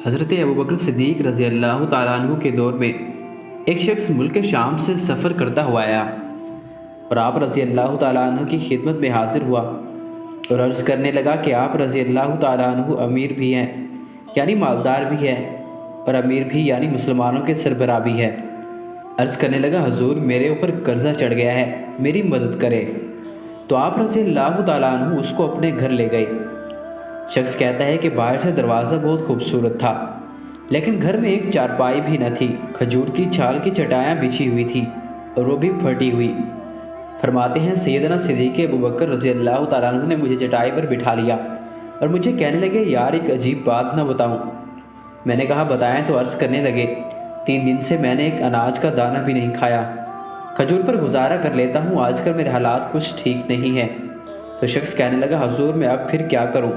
حضرت ابوبکر صدیق رضی اللہ تعالیٰ عنہ کے دور میں ایک شخص ملک شام سے سفر کرتا ہوا آیا اور آپ رضی اللہ تعالیٰ عنہ کی خدمت میں حاضر ہوا اور عرض کرنے لگا کہ آپ رضی اللہ تعالیٰ عنہ امیر بھی ہیں یعنی مالدار بھی ہے اور امیر بھی یعنی مسلمانوں کے سربراہ بھی ہے۔ عرض کرنے لگا حضور میرے اوپر قرضہ چڑھ گیا ہے، میری مدد کرے۔ تو آپ رضی اللہ تعالیٰ عنہ اس کو اپنے گھر لے گئے۔ شخص کہتا ہے کہ باہر سے دروازہ بہت خوبصورت تھا لیکن گھر میں ایک چارپائی بھی نہ تھی، کھجور کی چھال کی چٹائیاں بچھی ہوئی تھی اور وہ بھی پھٹی ہوئی۔ فرماتے ہیں سیدنا صدیق ابوبکر رضی اللہ تعالیٰ عنہ نے مجھے چٹائی پر بٹھا لیا اور مجھے کہنے لگے یار ایک عجیب بات نہ بتاؤں؟ میں نے کہا بتائیں تو عرض کرنے لگے 3 دن سے میں نے ایک اناج کا دانہ بھی نہیں کھایا، کھجور پر گزارا کر لیتا ہوں، آج کل میرے حالات کچھ ٹھیک نہیں ہیں۔ تو شخص کہنے لگا حضور میں اب پھر کیا کروں،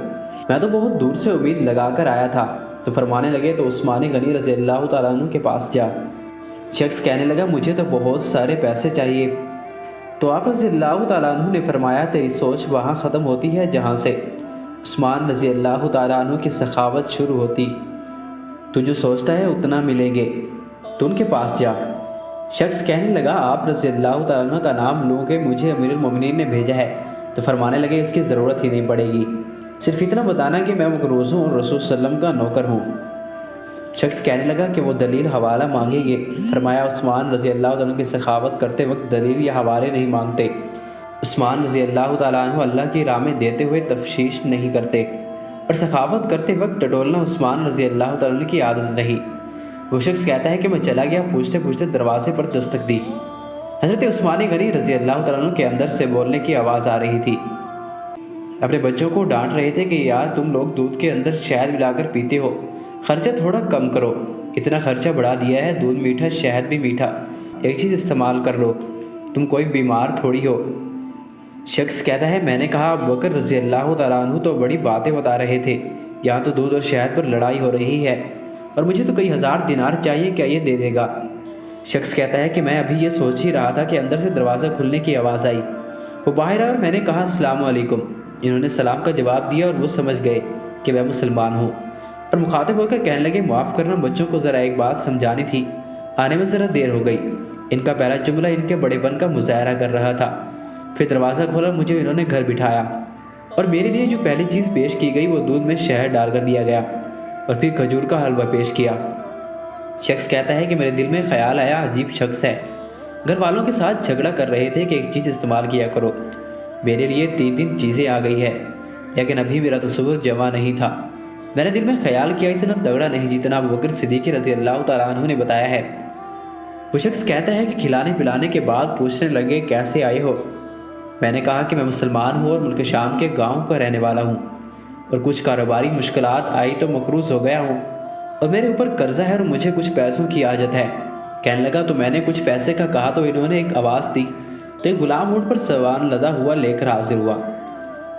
میں تو بہت دور سے امید لگا کر آیا تھا۔ تو فرمانے لگے تو عثمان غنی رضی اللہ تعالیٰ عنہ کے پاس جا۔ شخص کہنے لگا مجھے تو بہت سارے پیسے چاہیے۔ تو آپ رضی اللہ تعالیٰ عنہ نے فرمایا تیری سوچ وہاں ختم ہوتی ہے جہاں سے عثمان رضی اللہ تعالیٰ عنہ کی سخاوت شروع ہوتی، تو جو سوچتا ہے اتنا ملیں گے، تو ان کے پاس جا۔ شخص کہنے لگا آپ رضی اللہ تعالیٰ عنہ کا نام لوں کہ مجھے امیر المومنین نے بھیجا ہے۔ تو فرمانے لگے اس کی ضرورت ہی نہیں پڑے گی، صرف اتنا بتانا کہ میں مقروض ہوں اور رسول صلی اللہ علیہ وسلم کا نوکر ہوں۔ شخص کہنے لگا کہ وہ دلیل حوالہ مانگیں گے۔ فرمایا عثمان رضی اللہ تعالیٰ عنہ کی سخاوت کرتے وقت دلیل یا حوالے نہیں مانگتے۔ عثمان رضی اللہ تعالیٰ عنہ اللہ کی راہ میں دیتے ہوئے تفشیش نہیں کرتے اور سخاوت کرتے وقت ٹٹولنا عثمان رضی اللہ تعالیٰ عنہ کی عادت نہیں۔ وہ شخص کہتا ہے کہ میں چلا گیا، پوچھتے پوچھتے دروازے پر دستک دی۔ حضرت عثمان غنی رضی اللہ تعالیٰ عنہ کے اندر سے بولنے کی آواز آ رہی تھی، اپنے بچوں کو ڈانٹ رہے تھے کہ یار تم لوگ دودھ کے اندر شہد ملا کر پیتے ہو، خرچہ تھوڑا کم کرو، اتنا خرچہ بڑھا دیا ہے، دودھ میٹھا شہد بھی میٹھا، ایک چیز استعمال کر لو، تم کوئی بیمار تھوڑی ہو۔ شخص کہتا ہے میں نے کہا ابوبکر رضی اللہ تعالیٰ عنہ تو بڑی باتیں بتا رہے تھے، یہاں تو دودھ اور شہد پر لڑائی ہو رہی ہے اور مجھے تو کئی ہزار دینار چاہیے، کیا یہ دے دے گا؟ شخص کہتا ہے کہ میں ابھی یہ سوچ ہی رہا تھا کہ اندر سے دروازہ کھلنے کی آواز آئی، وہ باہر آئے اور میں نے کہا السلام علیکم۔ انہوں نے سلام کا جواب دیا اور وہ سمجھ گئے کہ میں مسلمان ہوں اور مخاطب ہو کر کہنے لگے معاف کرنا، بچوں کو ذرا ایک بات سمجھانی تھی، آنے میں ذرا دیر ہو گئی۔ ان کا پہلا جملہ ان کے بڑے پن کا مظاہرہ کر رہا تھا۔ پھر دروازہ کھولا، مجھے انہوں نے گھر بٹھایا اور میرے لیے جو پہلی چیز پیش کی گئی وہ دودھ میں شہد ڈال کر دیا گیا اور پھر کھجور کا حلوہ پیش کیا۔ شخص کہتا ہے کہ میرے دل میں خیال آیا عجیب شخص ہے، گھر والوں کے ساتھ جھگڑا کر رہے تھے کہ ایک چیز استعمال کیا کرو، میرے لیے 3 چیزیں آ گئی ہے لیکن ابھی میرا تصور جمع نہیں تھا۔ میں نے دل میں خیال کیا اتنا تگڑا نہیں جتنا ابوبکر صدیق رضی اللہ تعالیٰ عنہ نے بتایا ہے۔ وہ شخص کہتا ہے کہ کھلانے پلانے کے بعد پوچھنے لگے کیسے آئے ہو؟ میں نے کہا کہ میں مسلمان ہوں اور ملک شام کے گاؤں کا رہنے والا ہوں اور کچھ کاروباری مشکلات آئی تو مقروض ہو گیا ہوں اور میرے اوپر قرضہ ہے اور مجھے کچھ پیسوں کی حاجت ہے۔ کہنے لگا تو میں نے کچھ پیسے کا کہا تو انہوں نے ایک آواز دی تو ایک غلام اونٹ پر سوار لدا ہوا لے کر حاضر ہوا۔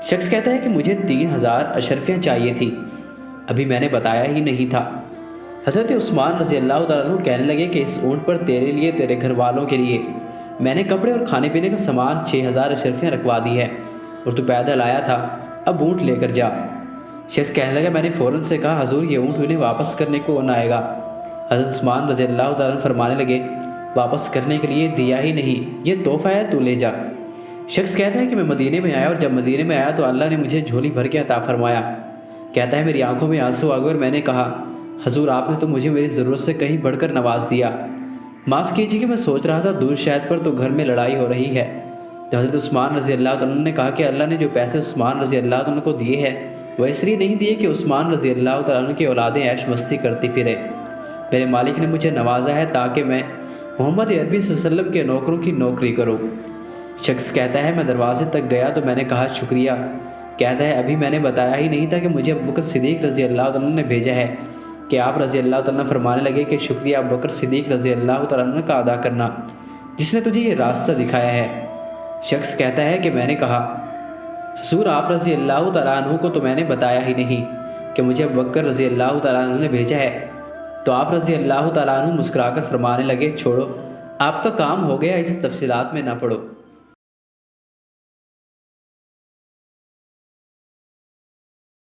شخص کہتا ہے کہ مجھے 3000 اشرفیاں چاہیے تھی، ابھی میں نے بتایا ہی نہیں تھا۔ حضرت عثمان رضی اللہ تعالیٰ عنہ کہنے لگے کہ اس اونٹ پر تیرے لیے تیرے گھر والوں کے لیے میں نے کپڑے اور کھانے پینے کا سامان 6000 اشرفیاں رکھوا دی ہے اور تو پیدل آیا تھا، اب اونٹ لے کر جا۔ شخص کہنے لگا میں نے فوراً سے کہا حضور یہ اونٹ انہیں واپس کرنے کو نہ آئے گا۔ حضرت عثمان رضی اللہ تعالیٰ عنہ فرمانے لگے واپس کرنے کے لیے دیا ہی نہیں، یہ تحفہ ہے، تو لے جا۔ شخص کہتا ہے کہ میں مدینے میں آیا اور جب مدینے میں آیا تو اللہ نے مجھے جھولی بھر کے عطا فرمایا۔ کہتا ہے میری آنکھوں میں آنسو آ گئے اور میں نے کہا حضور آپ نے تو مجھے میری ضرورت سے کہیں بڑھ کر نواز دیا، معاف کیجیے کہ میں سوچ رہا تھا دودھ شہد پر تو گھر میں لڑائی ہو رہی ہے۔ تو حضرت عثمان رضی اللہ تعالیٰ عنہ نے کہا کہ اللہ نے جو پیسے عثمان رضی اللہ تعالیٰ عنہ کو دیے ہیں وہ اس لیے نہیں دیے کہ عثمان رضی اللہ تعالیٰ عنہ کی اولادیں عیش مستی کرتی پھرے، میرے مالک نے مجھے نوازا ہے تاکہ میں محمد عربی صلی اللہ علیہ وسلم کے نوکروں کی نوکری کروں۔ شخص کہتا ہے میں دروازے تک گیا تو میں نے کہا شکریہ۔ کہتا ہے ابھی میں نے بتایا ہی نہیں تھا کہ مجھے ابوبکر صدیق رضی اللہ تعالیٰ عنہ نے بھیجا ہے کہ آپ رضی اللہ تعالیٰ عنہ فرمانے لگے کہ شکریہ ابوبکر صدیق رضی اللہ تعالیٰ عنہ کا ادا کرنا جس نے تجھے یہ راستہ دکھایا ہے۔ شخص کہتا ہے کہ میں نے کہا حضور آپ رضی اللہ تعالیٰ عنہ کو تو میں نے بتایا ہی نہیں کہ مجھے ابوبکر رضی اللہ تعالیٰ عنہ نے بھیجا ہے۔ تو آپ رضی اللہ تعالیٰ عنہ مسکرا کر فرمانے لگے چھوڑو، آپ کا کام ہو گیا، اس تفصیلات میں نہ پڑو۔